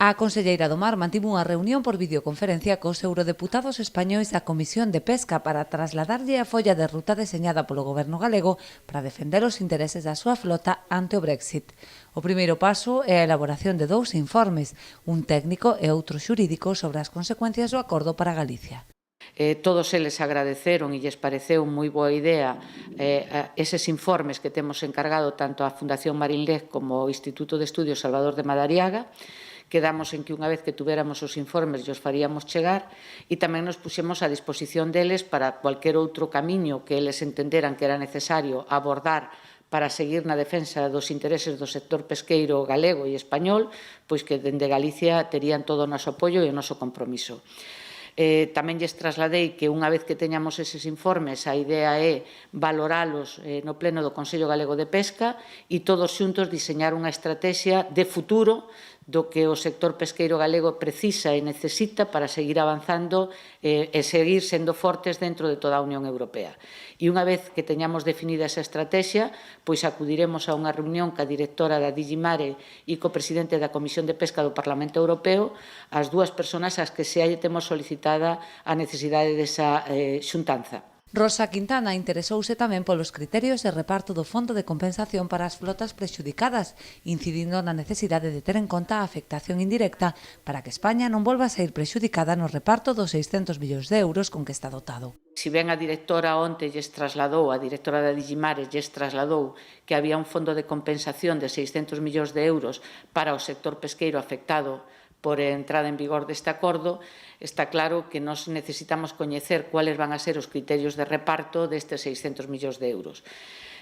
A conselleira do Mar mantivo unha reunión por videoconferencia cos eurodeputados españois da Comisión de Pesca para trasladarlle a folla de ruta deseñada polo Goberno galego para defender os intereses da súa flota ante o Brexit. O primeiro paso é a elaboración de 2 informes, un técnico e outro xurídico sobre as consecuencias do acordo para Galicia. Todos eles agradeceron e lles pareceu moi boa idea eses informes que temos encargado tanto á Fundación Marinlez como ao Instituto de Estudios Salvador de Madariaga. Quedamos en que unha vez que tuéramos os informes os faríamos chegar e tamén nos puxemos a disposición deles para cualquier outro camiño que eles entenderan que era necesario abordar para seguir na defensa dos intereses do sector pesqueiro galego e español, pois que dende Galicia terían todo o noso apoio e o noso compromiso. Tamén lles trasladei que unha vez que teñamos eses informes a idea é valoralos no pleno do Consello Galego de Pesca e todos xuntos diseñar unha estrategia de futuro do que o sector pesqueiro galego precisa e necesita para seguir avanzando e seguir sendo fortes dentro de toda a Unión Europea. E unha vez que teñamos definida esa estrategia, pois acudiremos a unha reunión ca directora da Digimare e co presidente da Comisión de Pesca do Parlamento Europeo, as dúas persoas ás que se temos solicitada a necesidade desa xuntanza. Rosa Quintana interesouse tamén polos criterios de reparto do Fondo de Compensación para as flotas prexudicadas, incidindo na necesidade de ter en conta a afectación indirecta para que España non volva a sair prexudicada no reparto dos 600 millóns de euros con que está dotado. Si ben a directora onte lles trasladou, a directora da Digimare lles trasladou que había un fondo de compensación de 600 millóns de euros para o sector pesqueiro afectado por entrada en vigor deste acordo, está claro que nós necesitamos coñecer cuáles van a ser os criterios de reparto destes 600 millóns de euros.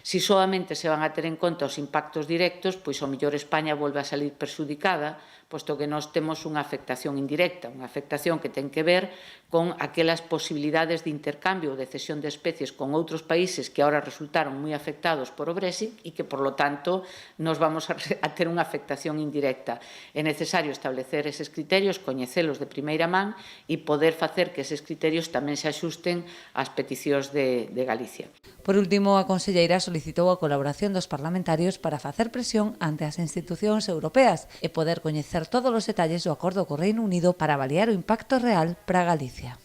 Si solamente se van a ter en conta os impactos directos, pois ao mellor España volve a salir perxudicada, posto que nós temos unha afectación indirecta, unha afectación que ten que ver con aquelas posibilidades de intercambio ou de cesión de especies con outros países que agora resultaron moi afectados por o Brexit e que, por lo tanto, nos vamos a ter unha afectación indirecta. É necesario establecer eses criterios, coñecelos de primeira man e poder facer que eses criterios tamén se axusten ás peticións de Galicia. Por último, a conselleira solicitou a colaboración dos parlamentarios para facer presión ante as institucións europeas e poder coñecer todos os detalles do acordo co Reino Unido para avaliar o impacto real para Galicia.